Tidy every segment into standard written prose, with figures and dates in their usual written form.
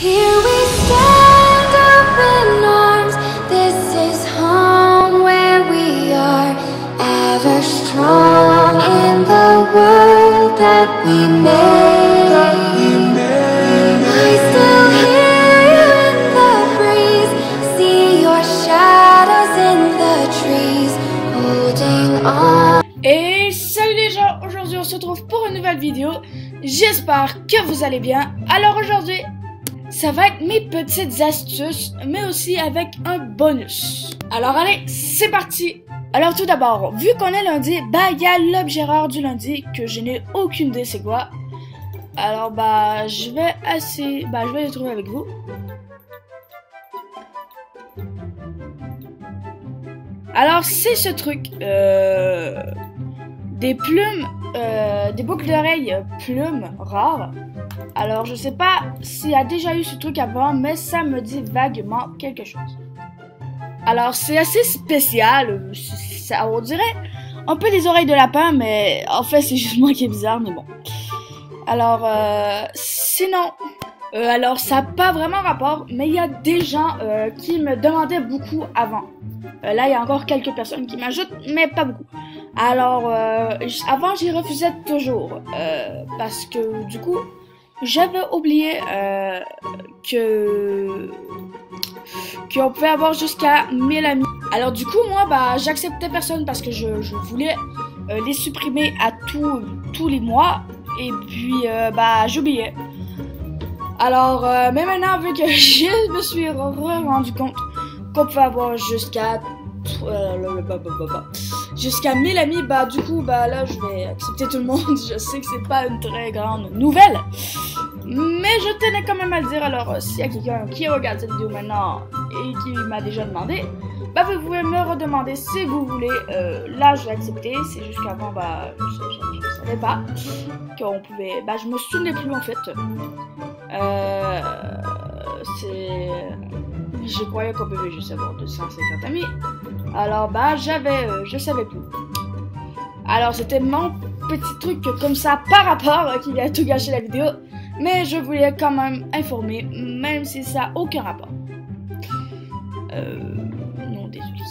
Here we stand open arms. This is home where we are, ever strong in the world that we made. I still hear you in the breeze, see your shadows in the trees, holding on. Et salut les gens, aujourd'hui on se retrouve pour une nouvelle vidéo. J'espère que vous allez bien. Alors aujourd'hui, ça va être mes petites astuces, mais aussi avec un bonus. Alors allez, c'est parti. Alors tout d'abord, vu qu'on est lundi, bah il y a l'objet rare du lundi que je n'ai aucune idée c'est quoi. Alors bah je vais le trouver avec vous. Alors c'est ce truc, des plumes, des boucles d'oreilles plumes rares. Alors je sais pas s'il y a déjà eu ce truc avant, mais ça me dit vaguement quelque chose. Alors c'est assez spécial, ça on dirait un peu des oreilles de lapin, mais en fait c'est juste moi qui est bizarre, mais bon. Alors sinon, alors ça n'a pas vraiment rapport, mais il y a des gens qui me demandaient beaucoup avant. Là, il y a encore quelques personnes qui m'ajoutent, mais pas beaucoup. Alors, avant, j'y refusais toujours. Parce que, du coup, j'avais oublié qu'on pouvait avoir jusqu'à 1000 amis. Alors, du coup, moi, bah, j'acceptais personne parce que je voulais les supprimer à tous les mois. Et puis, bah, j'oubliais. Alors, mais maintenant, vu que je me suis rendu compte qu'on peut avoir jusqu'à 1000 amis, bah du coup bah là je vais accepter tout le monde. Je sais que c'est pas une très grande nouvelle, mais je tenais quand même à le dire. Alors s'il y a quelqu'un qui regarde cette vidéo maintenant et qui m'a déjà demandé, bah vous pouvez me redemander si vous voulez. Là je vais accepter, c'est juste qu'avant bah je savais pas qu'on pouvait, bah je me souvenais plus en fait. Je croyais qu'on pouvait juste avoir 250 amis. Alors bah je savais plus. Alors c'était mon petit truc comme ça par rapport qui a tout gâché la vidéo. Mais je voulais quand même informer, même si ça n'a aucun rapport. Non, désolé.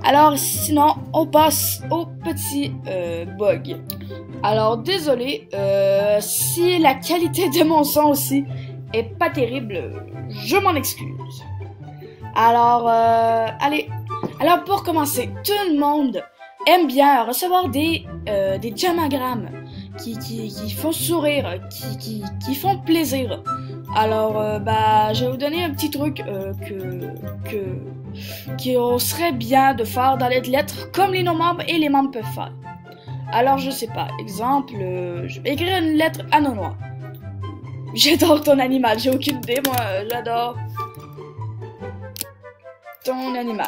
Alors sinon on passe au petit bug. Alors désolé si la qualité de mon son aussi est pas terrible, je m'en excuse. Alors, allez. Alors, pour commencer, tout le monde aime bien recevoir des diamagrammes qui font sourire, qui font plaisir. Alors, bah, je vais vous donner un petit truc qu'on serait bien de faire dans les lettres, comme les non-membres et les membres peuvent faire. Alors, je sais pas. Exemple, je vais écrire une lettre à Nonois. J'adore ton animal, j'ai aucune idée, moi, j'adore ton animal.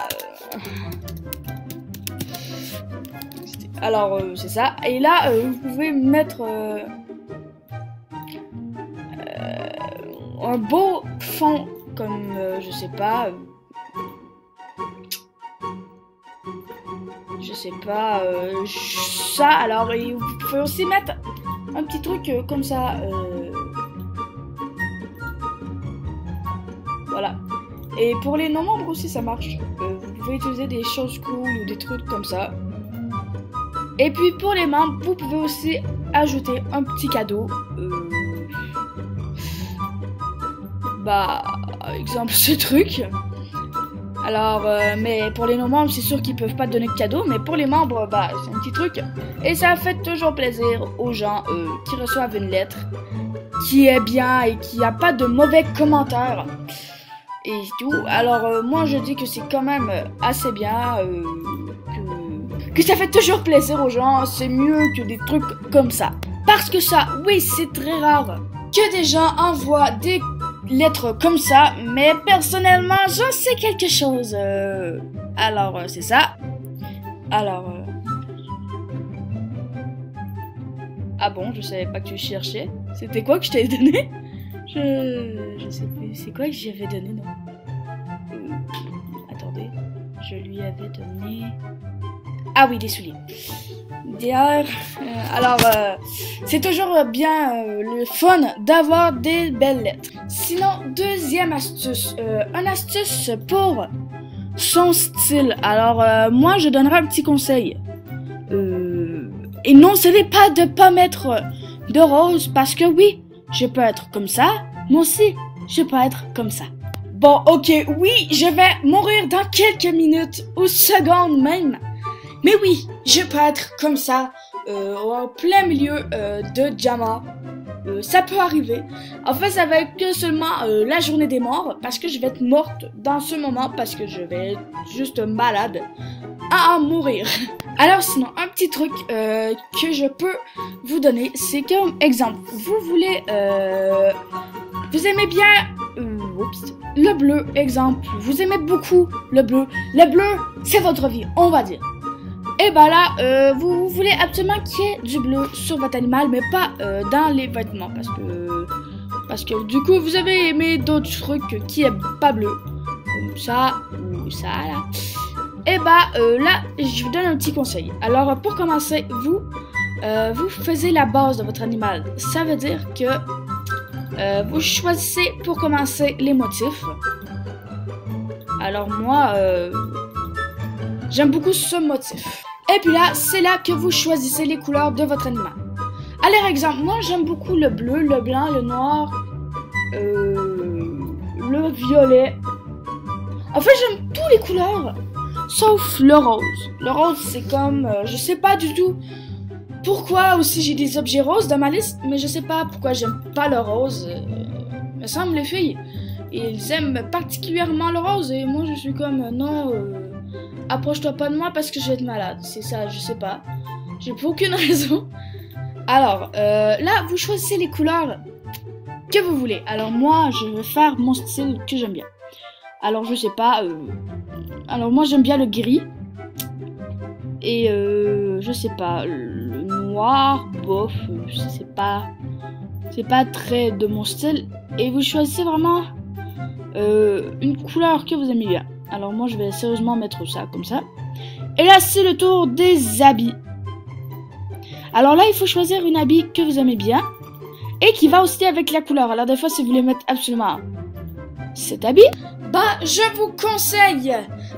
Alors, c'est ça. Et là, vous pouvez mettre un beau fond, comme, je sais pas, ça. Alors, et vous pouvez aussi mettre un petit truc comme ça, voilà. Et pour les non-membres aussi ça marche. Vous pouvez utiliser des choses cool ou des trucs comme ça. Et puis pour les membres, vous pouvez aussi ajouter un petit cadeau. Bah, exemple ce truc. Alors, mais pour les non-membres, c'est sûr qu'ils peuvent pas donner de cadeau. Mais pour les membres, bah, c'est un petit truc. Et ça fait toujours plaisir aux gens qui reçoivent une lettre qui est bien et qui a pas de mauvais commentaires. Et tout. Alors moi je dis que c'est quand même assez bien, que ça fait toujours plaisir aux gens. C'est mieux que des trucs comme ça. Parce que ça, oui, c'est très rare que des gens envoient des lettres comme ça. Mais personnellement, j'en sais quelque chose. Alors c'est ça. Alors ah bon, je savais pas que tu cherchais. C'était quoi que je t'avais donné? Je sais plus. C'est quoi que j'avais donné, non? Attendez. Je lui avais donné... Ah oui, des souliers. D'ailleurs, alors, c'est toujours bien le fun d'avoir des belles lettres. Sinon, deuxième astuce, une astuce pour son style. Alors, moi, je donnerai un petit conseil. Et non, ce n'est pas de pas mettre de rose, parce que oui, je peux être comme ça, moi aussi, je peux être comme ça. Bon, ok, oui, je vais mourir dans quelques minutes, ou secondes même. Mais oui, je peux être comme ça, en plein milieu de diamant. Ça peut arriver. En fait, ça va être que seulement la journée des morts, parce que je vais être morte dans ce moment, parce que je vais être juste malade à en mourir. Alors sinon, un petit truc que je peux vous donner, c'est comme exemple, vous voulez, vous aimez bien, le bleu, exemple, vous aimez beaucoup le bleu. Le bleu, c'est votre vie, on va dire. Et bah là, vous voulez absolument qu'il y ait du bleu sur votre animal, mais pas dans les vêtements, parce que du coup, vous avez aimé d'autres trucs qui est pas bleu, comme ça ou ça là. Et bah là, je vous donne un petit conseil. Alors pour commencer, vous faisiez la base de votre animal. Ça veut dire que vous choisissez pour commencer les motifs. Alors moi, j'aime beaucoup ce motif. Et puis là, c'est là que vous choisissez les couleurs de votre animal. Alors exemple, moi j'aime beaucoup le bleu, le blanc, le noir, le violet. En fait, j'aime toutes les couleurs, sauf le rose. Le rose, c'est comme, je sais pas du tout pourquoi aussi j'ai des objets roses dans ma liste, mais je sais pas pourquoi j'aime pas le rose. Me semble les filles, ils aiment particulièrement le rose et moi je suis comme, non, approche-toi pas de moi parce que je vais être malade. C'est ça, je sais pas. J'ai pas aucune raison. Alors, là, vous choisissez les couleurs que vous voulez. Alors moi, je vais faire mon style que j'aime bien. Alors, je sais pas. Alors, moi, j'aime bien le gris. Et, je sais pas. Le noir, bof. C'est pas très de mon style. Et vous choisissez vraiment une couleur que vous aimez bien. Alors, moi, je vais sérieusement mettre ça comme ça. Et là, c'est le tour des habits. Alors là, il faut choisir une habit que vous aimez bien. Et qui va aussi avec la couleur. Alors, des fois, si vous voulez mettre absolument cet habit, bah, je vous conseille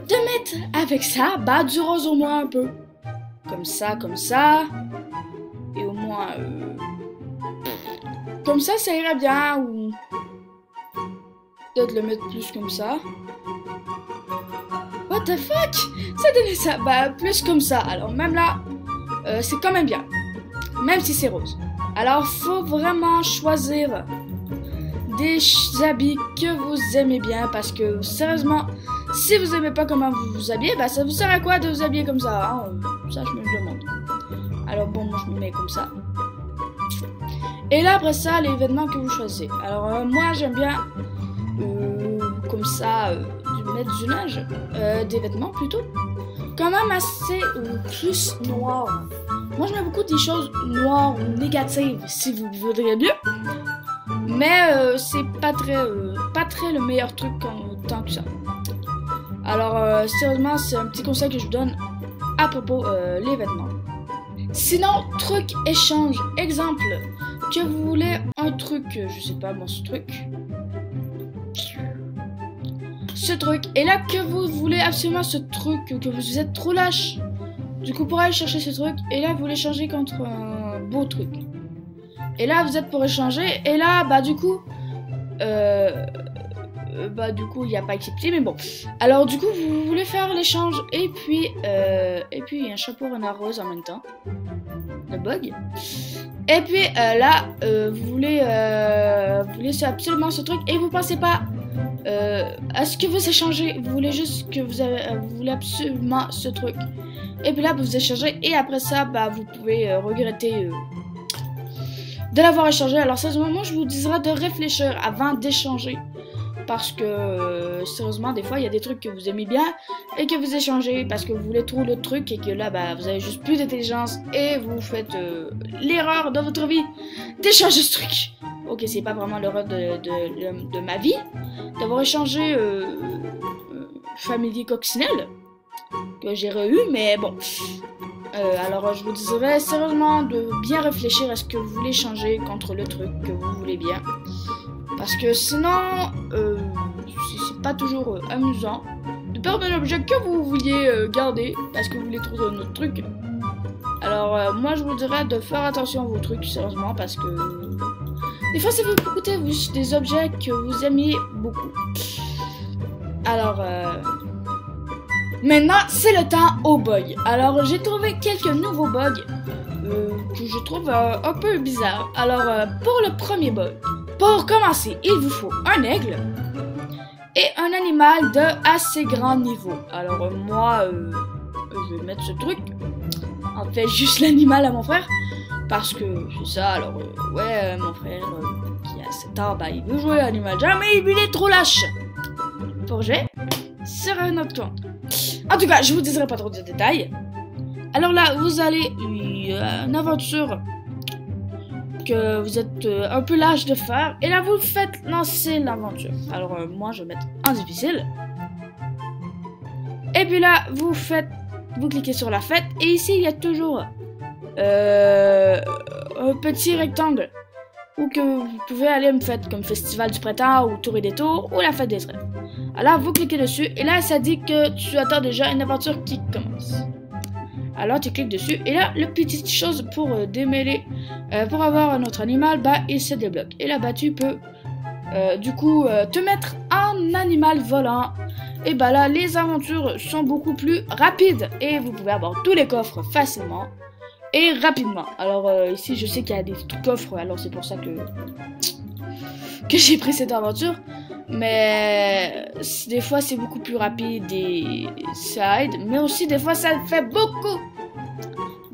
de mettre avec ça, bah, du rose au moins un peu. Comme ça. Et au moins, comme ça irait bien. Ou peut-être le mettre plus comme ça. What the fuck? Ça donnait ça. Bah, plus comme ça. Alors, même là, c'est quand même bien. Même si c'est rose. Alors, faut vraiment choisir des habits que vous aimez bien. Parce que, sérieusement, si vous aimez pas comment vous vous habillez, bah, ça vous sert à quoi de vous habiller comme ça, hein? Ça, je me le demande. Alors, bon, moi, je me mets comme ça. Et là, après ça, les vêtements que vous choisissez. Alors, moi, j'aime bien, comme ça, mettre du linge, des vêtements plutôt, quand même assez plus noirs. Moi, je mets beaucoup des choses noires ou négatives, si vous voudriez bien. Mais c'est pas très le meilleur truc tant que ça. Alors, sérieusement, c'est un petit conseil que je vous donne à propos les vêtements. Sinon, truc échange. Exemple, que vous voulez un truc, je sais pas moi, ce truc. Et là, que vous voulez absolument ce truc, que vous êtes trop lâche. Du coup, pour aller chercher ce truc, et là, vous l'échangez contre un beau truc. Et là, vous êtes pour échanger, et là, bah, du coup, il n'y a pas accepté, mais bon. Alors, du coup, vous voulez faire l'échange, et puis, un chapeau renard rose en même temps. Le bug. Et puis, là, vous voulez absolument ce truc, et vous pensez pas à ce que vous échangez. Vous voulez juste que vous voulez absolument ce truc. Et puis là, vous échangez, et après ça, bah, vous pouvez regretter de l'avoir échangé. Alors, sérieusement, je vous dirais de réfléchir avant d'échanger. Parce que, sérieusement, des fois, il y a des trucs que vous aimez bien et que vous échangez parce que vous voulez trop l'autre truc et que là, bah, vous avez juste plus d'intelligence et vous faites l'erreur de votre vie d'échanger ce truc. Ok, c'est pas vraiment l'erreur de ma vie d'avoir échangé Family Coccinelle que j'ai eu, mais bon. Alors, je vous dirais sérieusement de bien réfléchir à ce que vous voulez changer contre le truc que vous voulez bien. Parce que sinon, c'est pas toujours amusant de perdre un objet que vous vouliez garder parce que vous voulez trouver un autre truc. Alors, moi, je vous dirais de faire attention à vos trucs, sérieusement, parce que des fois, ça peut vous coûter des objets que vous aimiez beaucoup. Alors, maintenant, c'est le temps aux bugs. Alors, j'ai trouvé quelques nouveaux bugs que je trouve un peu bizarres. Alors, pour le premier bug, pour commencer, il vous faut un aigle et un animal de assez grand niveau. Alors, moi, je vais mettre ce truc. En fait, juste l'animal à mon frère. Parce que c'est ça, alors, ouais, mon frère qui a 7 ans, bah, il veut jouer à Animal Jam, mais il est trop lâche. Pour jouer sur un autre compte. En tout cas, je vous dirai pas trop de détails. Alors là, vous allez une aventure que vous êtes un peu lâche de faire. Et là, vous faites lancer l'aventure. Alors, moi, je vais mettre en difficile. Et puis là, vous cliquez sur la fête. Et ici, il y a toujours un petit rectangle où que vous pouvez aller à une fête comme Festival du Printemps ou Tour et Détour ou la fête des rêves. Alors vous cliquez dessus et là ça dit que tu attends déjà une aventure qui commence. Alors tu cliques dessus et là le petite chose pour démêler, pour avoir un autre animal, bah il se débloque. Et là bah tu peux du coup te mettre en animal volant. Et bah là les aventures sont beaucoup plus rapides et vous pouvez avoir tous les coffres facilement. Et rapidement. Alors ici je sais qu'il y a des coffres, alors c'est pour ça que j'ai pris cette aventure. Mais des fois c'est beaucoup plus rapide et ça aide. Mais aussi des fois ça fait beaucoup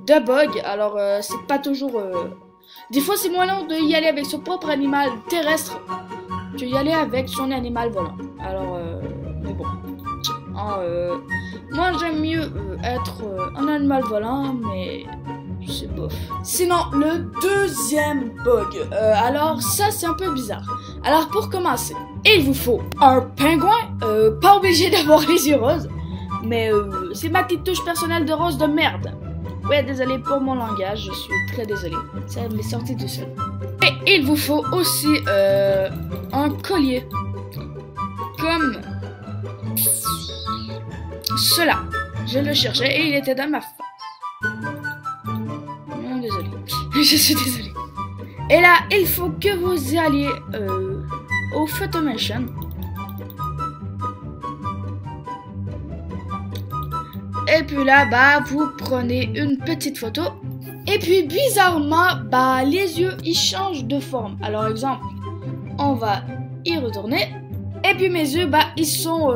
de bugs. Alors c'est pas toujours... Des fois c'est moins long de y aller avec son propre animal terrestre que y aller avec son animal volant. Alors mais bon. Moi j'aime mieux être un animal volant, mais... c'est bof. Sinon, le deuxième bug. Alors, ça, c'est un peu bizarre. Alors, pour commencer, il vous faut un pingouin. Pas obligé d'avoir les yeux roses. Mais c'est ma petite touche personnelle de rose de merde. Ouais, désolé pour mon langage. Je suis très désolé. Ça m'est sorti tout seul. Et il vous faut aussi un collier. Comme cela. Je le cherchais et il était dans ma face. Désolé. Je suis désolée. Et là, il faut que vous alliez au Photomation. Et puis là, bah, vous prenez une petite photo. Et puis, bizarrement, bah, les yeux, ils changent de forme. Alors, exemple, on va y retourner. Et puis, mes yeux, bah, ils sont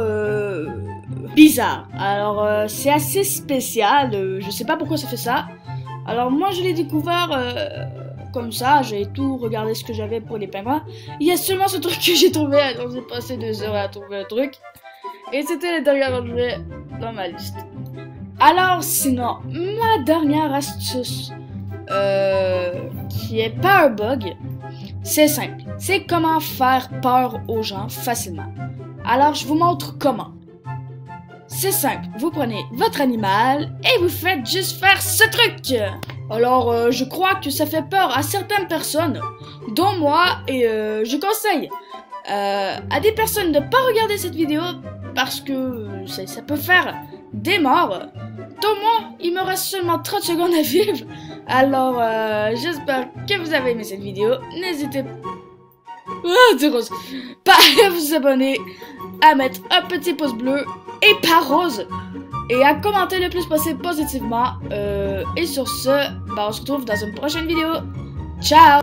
bizarres. Alors, c'est assez spécial. Je sais pas pourquoi ça fait ça. Alors moi je l'ai découvert comme ça, j'ai tout regardé ce que j'avais pour les pingouins. Il y a seulement ce truc que j'ai trouvé, alors j'ai passé 2 heures à trouver un truc. Et c'était le dernier objet dans ma liste. Alors sinon, ma dernière astuce, qui est pas un bug, c'est simple. C'est comment faire peur aux gens facilement. Alors je vous montre comment. C'est simple, vous prenez votre animal et vous faites juste faire ce truc. Alors, je crois que ça fait peur à certaines personnes, dont moi, et je conseille à des personnes de ne pas regarder cette vidéo parce que ça peut faire des morts. Dont moi, il me reste seulement 30 secondes à vivre. Alors, j'espère que vous avez aimé cette vidéo. N'hésitez pas à vous abonner, à mettre un petit pouce bleu et pas rose et à commenter le plus possible positivement et sur ce, bah, on se retrouve dans une prochaine vidéo. Ciao.